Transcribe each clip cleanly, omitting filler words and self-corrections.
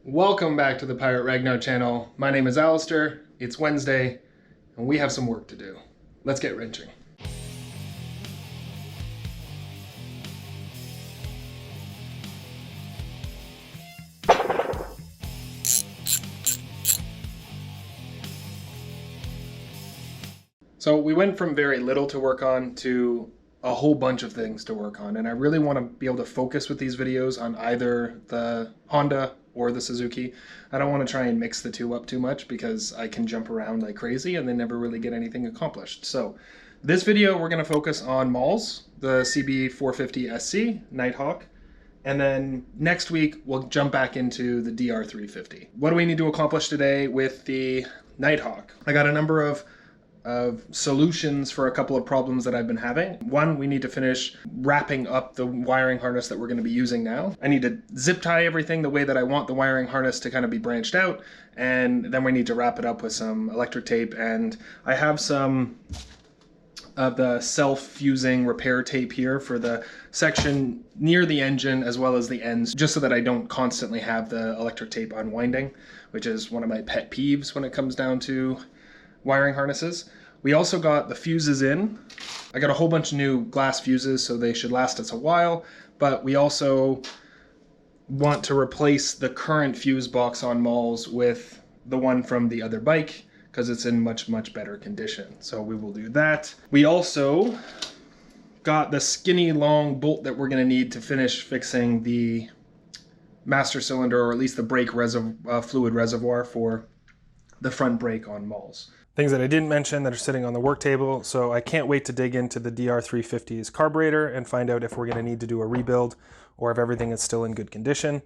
Welcome back to the Pirate Ragnar channel. My name is Alistair, it's Wednesday, and we have some work to do. Let's get wrenching. So we went from very little to work on to a whole bunch of things to work on, and I really want to be able to focus with these videos on either the Honda or the Suzuki. I don't want to try and mix the two up too much because I can jump around like crazy and then never really get anything accomplished. So this video we're going to focus on Mauls, the CB450 SC Nighthawk, and then next week we'll jump back into the DR350. What do we need to accomplish today with the Nighthawk? I got a number of solutions for a couple of problems that I've been having. One, we need to finish wrapping up the wiring harness that we're going to be using now. I need to zip tie everything the way that I want the wiring harness to kind of be branched out, and then we need to wrap it up with some electric tape, and I have some of the self-fusing repair tape here for the section near the engine as well as the ends, just so that I don't constantly have the electric tape unwinding, which is one of my pet peeves when it comes down to wiring harnesses. We also got the fuses in. I got a whole bunch of new glass fuses, so they should last us a while, but we also want to replace the current fuse box on Mauls with the one from the other bike because it's in much better condition. So we will do that. We also got the skinny long bolt that we're going to need to finish fixing the master cylinder, or at least the brake fluid reservoir for the front brake on Mauls. Things that I didn't mention that are sitting on the work table, so I can't wait to dig into the DR350's carburetor and find out if we're going to need to do a rebuild or if everything is still in good condition.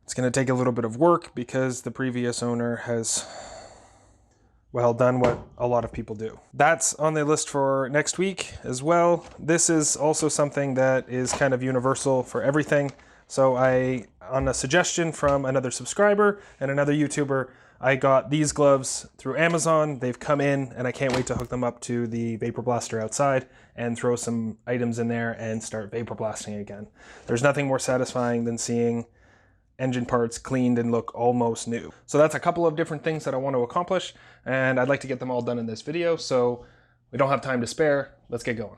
It's going to take a little bit of work because the previous owner has, well, done what a lot of people do. That's on the list for next week as well. This is also something that is kind of universal for everything. So on a suggestion from another subscriber and another YouTuber, I got these gloves through Amazon. They've come in and I can't wait to hook them up to the vapor blaster outside and throw some items in there and start vapor blasting again. There's nothing more satisfying than seeing engine parts cleaned and look almost new. So that's a couple of different things that I want to accomplish, and I'd like to get them all done in this video, so we don't have time to spare. Let's get going.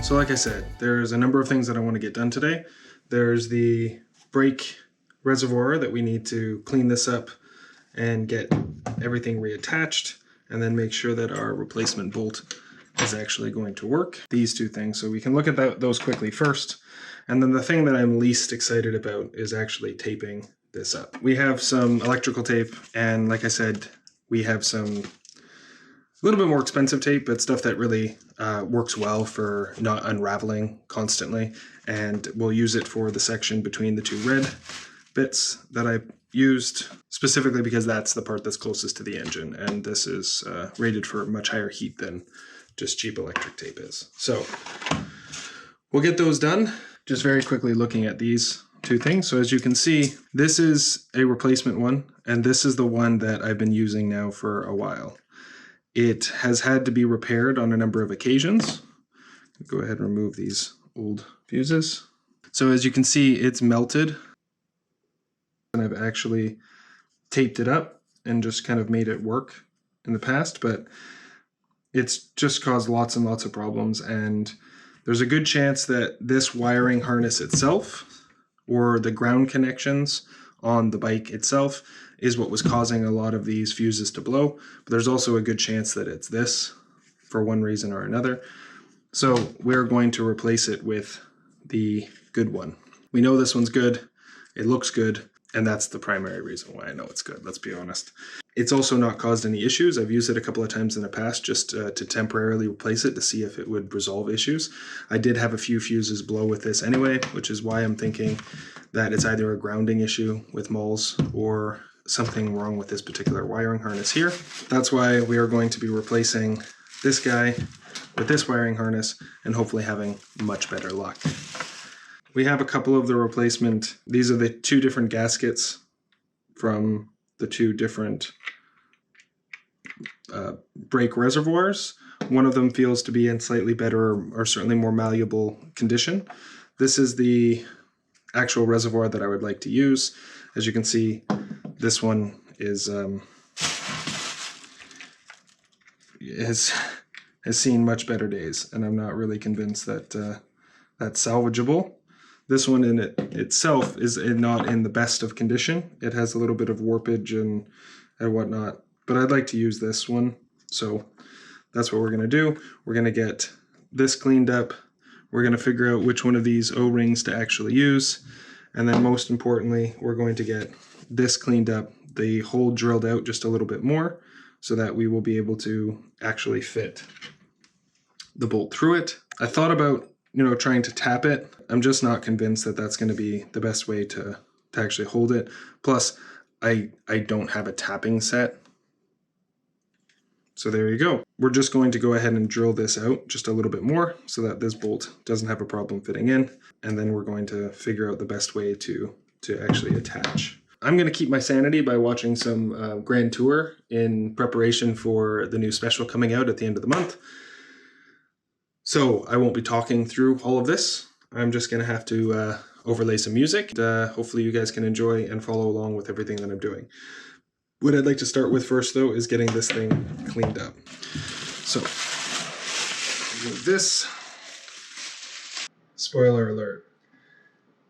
So like I said, there's a number of things that I want to get done today. There's the brake reservoir that we need to clean this up and get everything reattached, and then make sure that our replacement bolt is actually going to work. These two things, so we can look at those quickly first. And then the thing that I'm least excited about is actually taping this up. We have some electrical tape, and like I said, we have some a little bit more expensive tape, but stuff that really works well for not unraveling constantly. And we'll use it for the section between the two red bits that I used, specifically because that's the part that's closest to the engine. And this is rated for much higher heat than just cheap electric tape is. So we'll get those done. Just very quickly looking at these two things. So as you can see, this is a replacement one, and this is the one that I've been using now for a while. It has had to be repaired on a number of occasions. Go ahead and remove these old fuses. So as you can see, it's melted. And I've actually taped it up and just kind of made it work in the past, but it's just caused lots and lots of problems. And there's a good chance that this wiring harness itself, or the ground connections on the bike itself, is what was causing a lot of these fuses to blow. But there's also a good chance that it's this for one reason or another. So we're going to replace it with the good one. We know this one's good, it looks good, And that's the primary reason why I know it's good, let's be honest. It's also not caused any issues. I've used it a couple of times in the past just to temporarily replace it to see if it would resolve issues. I did have a few fuses blow with this anyway, which is why I'm thinking that it's either a grounding issue with Mauls or something wrong with this particular wiring harness here. That's why we are going to be replacing this guy with this wiring harness and hopefully having much better luck. We have a couple of the replacement. These are the two different gaskets from the two different brake reservoirs. One of them feels to be in slightly better or certainly more malleable condition. This is the actual reservoir that I would like to use. As you can see, this one is has seen much better days, and I'm not really convinced that that's salvageable. This one in itself is not in the best of condition. It has a little bit of warpage and whatnot, but I'd like to use this one. So that's what we're gonna do. We're gonna get this cleaned up. We're gonna figure out which one of these O-rings to actually use. And then most importantly, we're going to get this cleaned up, the hole drilled out just a little bit more so that we will be able to actually fit the bolt through it. I thought about, trying to tap it. I'm just not convinced that that's going to be the best way to actually hold it. Plus, I don't have a tapping set. So there you go. We're just going to go ahead and drill this out just a little bit more so that this bolt doesn't have a problem fitting in. And then we're going to figure out the best way to actually attach. I'm going to keep my sanity by watching some Grand Tour in preparation for the new special coming out at the end of the month. So I won't be talking through all of this. I'm just going to have to overlay some music. Hopefully you guys can enjoy and follow along with everything that I'm doing. What I'd like to start with first, though, is getting this thing cleaned up. So, this, spoiler alert.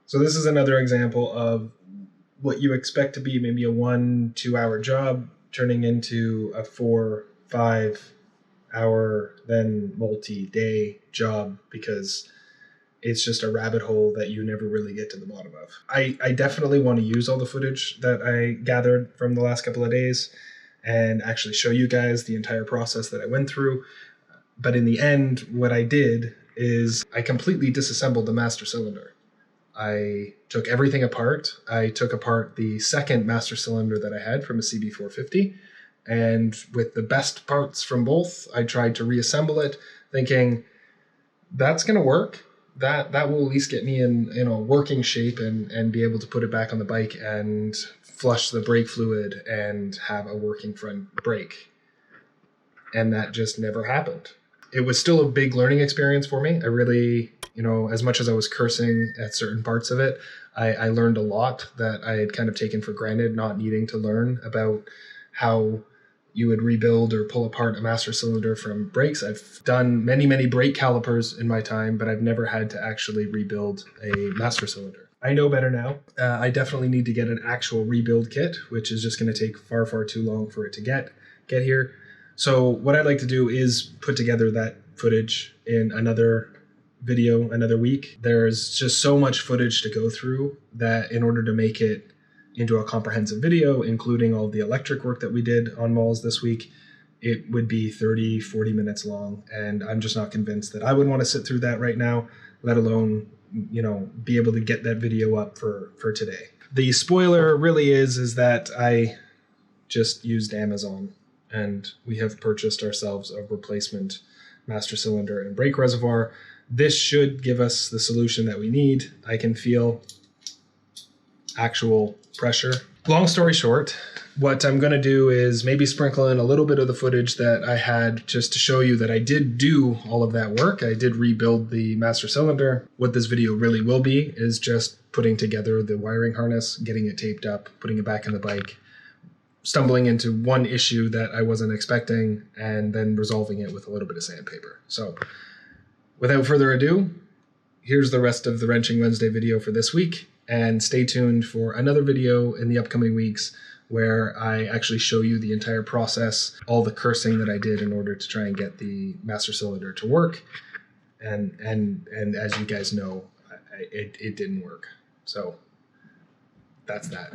So this is another example of what you expect to be maybe a 1-2 hour job turning into a 4-5 hour, then multi-day job, because it's just a rabbit hole that you never really get to the bottom of. I definitely want to use all the footage that I gathered from the last couple of days and actually show you guys the entire process that I went through. But in the end, what I did is I completely disassembled the master cylinder. I took everything apart. I took apart the second master cylinder that I had from a CB450. And with the best parts from both, I tried to reassemble it, thinking that's going to work. That will at least get me in working shape and be able to put it back on the bike and flush the brake fluid and have a working front brake. And that just never happened. It was still a big learning experience for me. I really, as much as I was cursing at certain parts of it, I learned a lot that I had kind of taken for granted, not needing to learn about how you would rebuild or pull apart a master cylinder from brakes. I've done many, many brake calipers in my time, but I've never had to actually rebuild a master cylinder. I know better now. I definitely need to get an actual rebuild kit, which is just going to take far, far too long for it to get here. So what I'd like to do is put together that footage in another video, another week. There's just so much footage to go through that in order to make it into a comprehensive video, including all the electric work that we did on Mauls this week, it would be 30-40 minutes long. And I'm just not convinced that I would want to sit through that right now, let alone, be able to get that video up for today. The spoiler really is that I just used Amazon and we have purchased ourselves a replacement master cylinder and brake reservoir. This should give us the solution that we need. I can feel actual pressure. Long story short, what I'm going to do is maybe sprinkle in a little bit of the footage that I had just to show you that I did do all of that work. I did rebuild the master cylinder. What this video really will be is just putting together the wiring harness, getting it taped up, putting it back on the bike, stumbling into one issue that I wasn't expecting, and then resolving it with a little bit of sandpaper. So without further ado, here's the rest of the Wrenching Wednesday video for this week. And stay tuned for another video in the upcoming weeks where I actually show you the entire process, all the cursing that I did in order to try and get the master cylinder to work. And as you guys know, it didn't work. So that's that.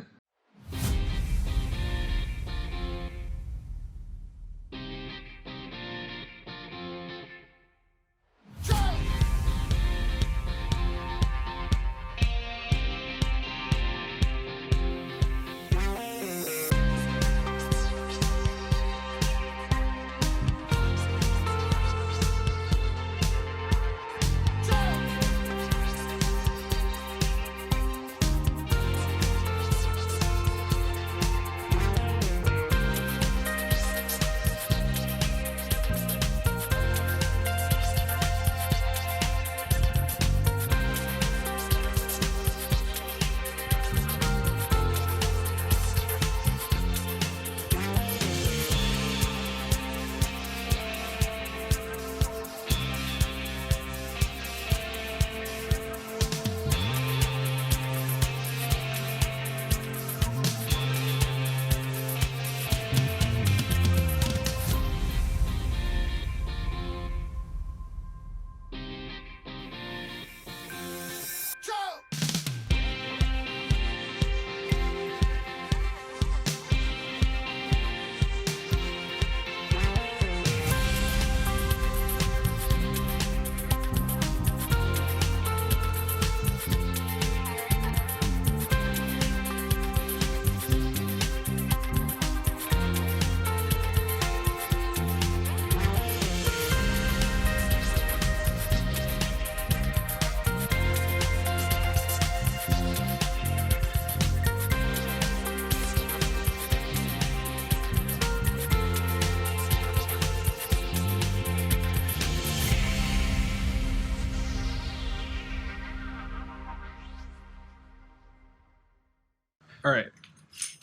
All right,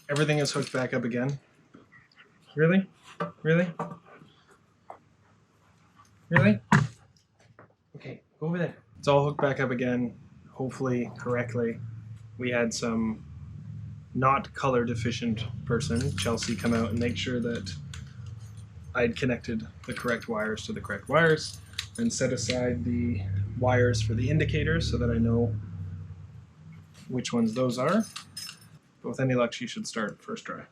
everything is hooked back up again. Really? Really? Really? Okay, go over there. It's all hooked back up again, hopefully correctly. We had some not color deficient person, Chelsea, come out and make sure that I'd connected the correct wires to the correct wires and set aside the wires for the indicators so that I know which ones those are. But with any luck, she should start first try.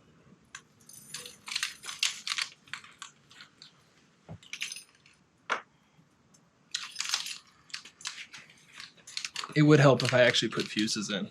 It would help if I actually put fuses in.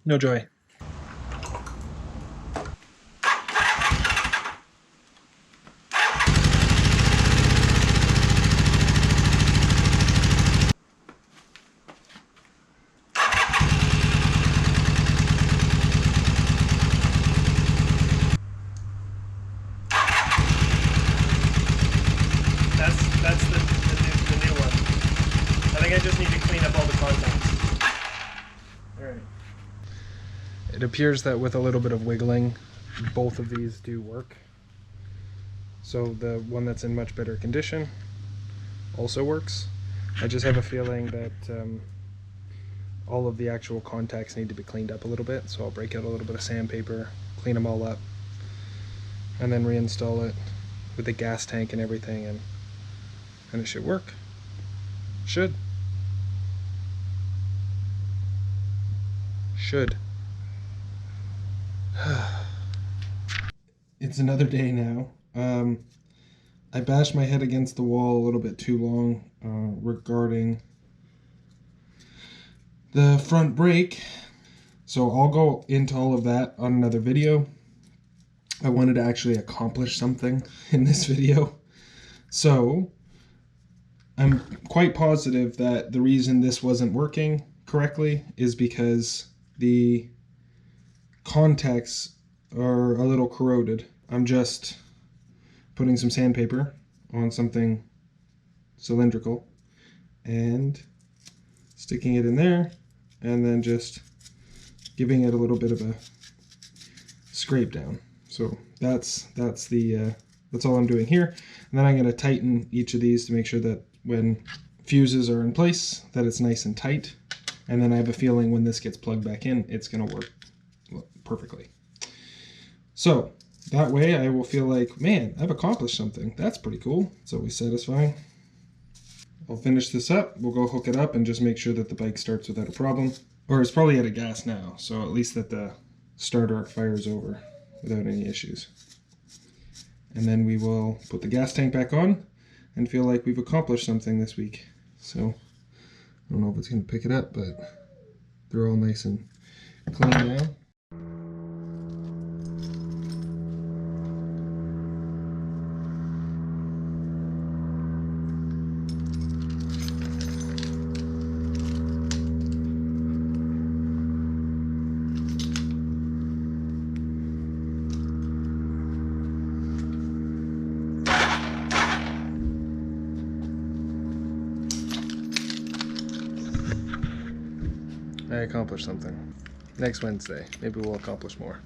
No joy. That's the new one. I think I just need to clean up all the contacts. All right. It appears that with a little bit of wiggling, both of these do work. So the one that's in much better condition also works. I just have a feeling that all of the actual contacts need to be cleaned up a little bit, so I'll break out a little bit of sandpaper, clean them all up, and then reinstall it with the gas tank and everything, and it should work. Should. It's another day now. I bashed my head against the wall a little bit too long regarding the front brake. So I'll go into all of that on another video. I wanted to actually accomplish something in this video. So I'm quite positive that the reason this wasn't working correctly is because the contacts are a little corroded. I'm just putting some sandpaper on something cylindrical and sticking it in there, and then just giving it a little bit of a scrape down. So that's all I'm doing here. And then I'm going to tighten each of these to make sure that when fuses are in place, that it's nice and tight. And then I have a feeling when this gets plugged back in, it's going to work perfectly. So that way I will feel like, man, I've accomplished something. That's pretty cool. It's always satisfying. I'll finish this up. We'll go hook it up and just make sure that the bike starts without a problem. Or it's probably out of gas now, so at least that the start arc fires over without any issues. And then we will put the gas tank back on and feel like we've accomplished something this week. So I don't know if it's going to pick it up, but they're all nice and clean now. I accomplished something. Next Wednesday, maybe we'll accomplish more.